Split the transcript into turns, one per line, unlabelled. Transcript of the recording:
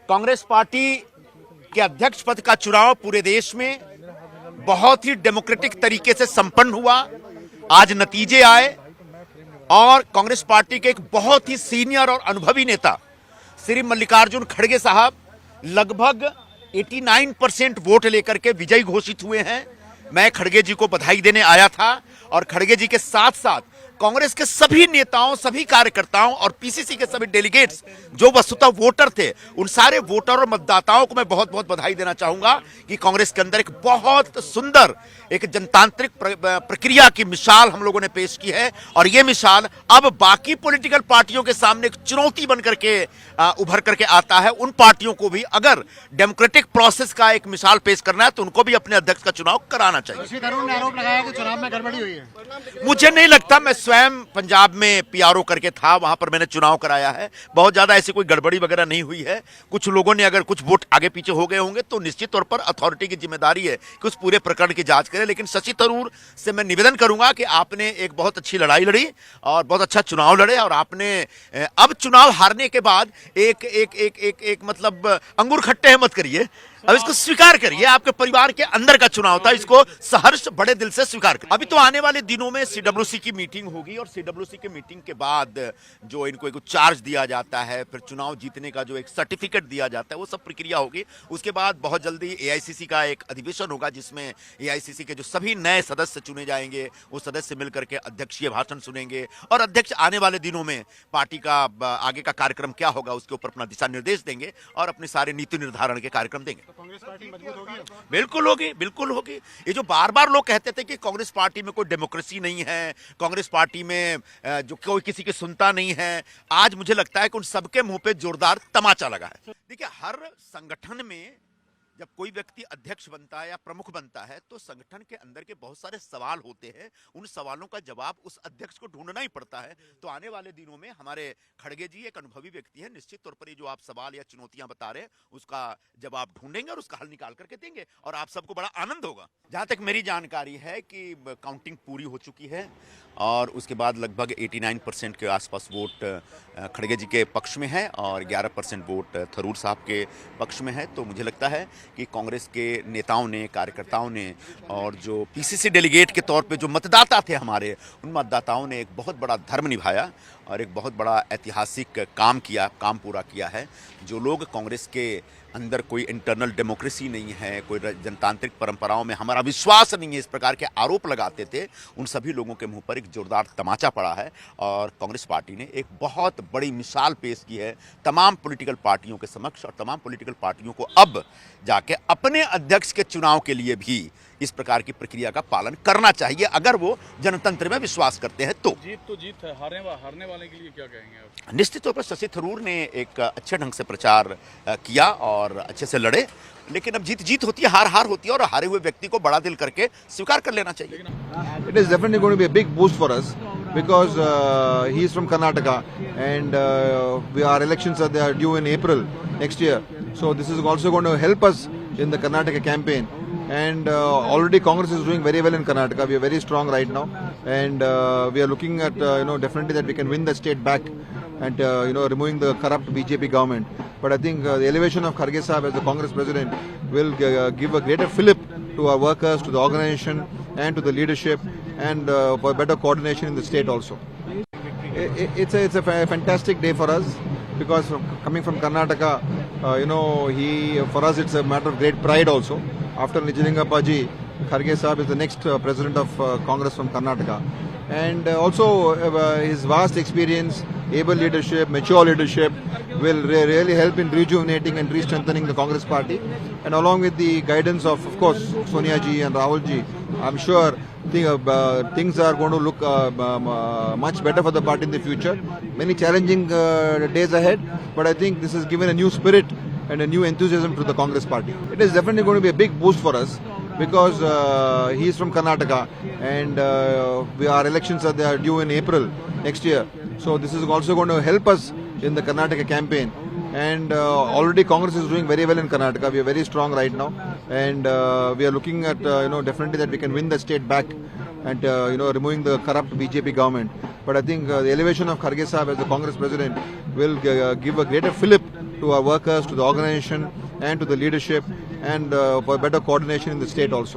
Congress party के अध्यक्ष पद का चुनाव पूरे देश में बहुत ही डेमोक्रेटिक तरीके से संपन्न हुआ। आज नतीजे आए और कांग्रेस पार्टी के एक बहुत ही सीनियर और अनुभवी नेता श्री मल्लिकार्जुन खड़गे साहब लगभग 89% वोट लेकर के विजयी घोषित हुए हैं। मैं खड़गे जी को बधाई देने आया था और खड़गे जी के साथ साथ कांग्रेस के सभी नेताओं, सभी कार्यकर्ताओं और पीसीसी के सभी डेलीगेट्स जो वस्तुतः वोटर थे, उन सारे वोटर और मतदाताओं को मैं बहुत बहुत बधाई देना चाहूंगा कि कांग्रेस के अंदर एक बहुत सुंदर एक जनतांत्रिक प्रक्रिया की मिसाल हम लोगों ने पेश की है। और यह मिसाल अब बाकी पॉलिटिकल पार्टियों के सामने एक चुनौती बनकर के उभर करके आता है। उन पार्टियों को भी अगर डेमोक्रेटिक प्रोसेस का एक मिसाल पेश करना है तो उनको भी अपने अध्यक्ष का चुनाव कराना चाहिए।
शशि थरूर ने आरोप लगाया कि चुनाव में गड़बड़ी हुई है।
मुझे नहीं लगता, मैं स्वयं पंजाब में पीआरओ करके था, वहां पर मैंने चुनाव कराया है। बहुत ज्यादा ऐसी कोई गड़बड़ी वगैरह नहीं हुई है। कुछ लोगों ने अगर कुछ वोट आगे पीछे हो गए होंगे तो निश्चित तौर पर अथॉरिटी की जिम्मेदारी है कि उस पूरे प्रकरण की जांच करे। लेकिन शशि थरूर से मैं निवेदन करूंगा कि आपने एक बहुत अच्छी लड़ाई लड़ी और बहुत अच्छा चुनाव लड़े और आपने अब चुनाव हारने के बाद एक मतलब अंगूर खट्टे हैं मत करिए, अब इसको स्वीकार करिए। आपके परिवार के अंदर का चुनाव था, इसको सहर्ष बड़े दिल से स्वीकार करिए। अभी तो आने वाले दिनों में सीडब्ल्यूसी की मीटिंग होगी और सीडब्ल्यूसी की मीटिंग के बाद जो इनको एक चार्ज दिया जाता है, फिर चुनाव जीतने का जो एक सर्टिफिकेट दिया जाता है, वो सब प्रक्रिया होगी। उसके बाद बहुत जल्दी एआईसीसी का एक अधिवेशन होगा जिसमें एआईसीसी के जो सभी नए सदस्य चुने जाएंगे, वो सदस्य मिलकर के अध्यक्षीय भाषण सुनेंगे और अध्यक्ष आने वाले दिनों में पार्टी का आगे का कार्यक्रम क्या होगा उसके ऊपर अपना दिशा निर्देश देंगे और अपने सारे नीति निर्धारण के कार्यक्रम देंगे।
कांग्रेस पार्टी मजबूत होगी?
बिल्कुल होगी, बिल्कुल होगी। ये जो बार बार लोग कहते थे कि कांग्रेस पार्टी में कोई डेमोक्रेसी नहीं है, कांग्रेस पार्टी में जो कोई किसी की सुनता नहीं है, आज मुझे लगता है कि उन सबके मुंह पे जोरदार तमाचा लगा है। देखिए, हर संगठन में जब कोई व्यक्ति अध्यक्ष बनता है या प्रमुख बनता है तो संगठन के अंदर के बहुत सारे सवाल होते हैं। उन सवालों का जवाब उस अध्यक्ष को ढूंढना ही पड़ता है। तो आने वाले दिनों में हमारे खड़गे जी एक अनुभवी व्यक्ति है, निश्चित तौर पर ये जो आप सवाल या चुनौतियां बता रहे हैं उसका जवाब ढूंढेंगे और उसका हल निकाल करके देंगे और आप सबको बड़ा आनंद होगा। जहां तक मेरी जानकारी है कि काउंटिंग पूरी हो चुकी है और उसके बाद लगभग 89% के आसपास वोट खड़गे जी के पक्ष में है और 11% वोट थरूर साहब के पक्ष में है। तो मुझे लगता है कि कांग्रेस के नेताओं ने, कार्यकर्ताओं ने और जो पीसीसी डेलीगेट के तौर पे जो मतदाता थे हमारे, उन मतदाताओं ने एक बहुत बड़ा धर्म निभाया और एक बहुत बड़ा ऐतिहासिक काम पूरा किया है। जो लोग कांग्रेस के अंदर कोई इंटरनल डेमोक्रेसी नहीं है, कोई जनतांत्रिक परंपराओं में हमारा विश्वास नहीं है, इस प्रकार के आरोप लगाते थे, उन सभी लोगों के मुंह पर एक जोरदार तमाचा पड़ा है और कांग्रेस पार्टी ने एक बहुत बड़ी मिसाल पेश की है तमाम पॉलिटिकल पार्टियों के समक्ष। और तमाम पॉलिटिकल पार्टियों को अब जाके अपने अध्यक्ष के चुनाव के लिए भी इस प्रकार की प्रक्रिया का पालन करना चाहिए अगर वो जनतंत्र में विश्वास करते हैं। तो
जीत है, हारने वाले के लिए क्या कहेंगे आप?
निश्चित तौर पर शशि थरूर ने एक अच्छे ढंग से प्रचार किया और अच्छे से लड़े, लेकिन अब जीत होती है, हार होती है और हारे हुए व्यक्ति को बड़ा दिल करके स्वीकार कर लेना चाहिए।
It is definitely going to be a big boost for us because he is from Karnataka and our elections are due in April next year. So this is also going to help us in the Karnataka campaign. And already Congress is doing very well in Karnataka. We are very strong right now, and we are looking at definitely that we can win the state back and removing the corrupt BJP government. But I think the elevation of Kharge Sahab as the Congress president will give a greater fillip to our workers, to the organization, and to the leadership, and for better coordination in the state also. It's a fantastic day for us because coming from Karnataka, for us it's a matter of great pride also. After Nijalinga Paji, Kharge Sahab is the next president of Congress from Karnataka. And also his vast experience, able leadership, mature leadership will really help in rejuvenating and re-strengthening the Congress party. And along with the guidance of course, Sonia ji and Rahul ji, I'm sure things are going to look much better for the party in the future. Many challenging days ahead, but I think this has given a new spirit and a new enthusiasm to the Congress party. It is definitely going to be a big boost for us because he is from Karnataka and our elections are due in April next year. So this is also going to help us in the Karnataka campaign. And already Congress is doing very well in Karnataka. We are very strong right now, and we are looking at definitely that we can win the state back and removing the corrupt BJP government. But I think the elevation of Kharge Sahab as the Congress president will give a greater fillip to our workers, to the organization, and to the leadership, and for better coordination in the state also.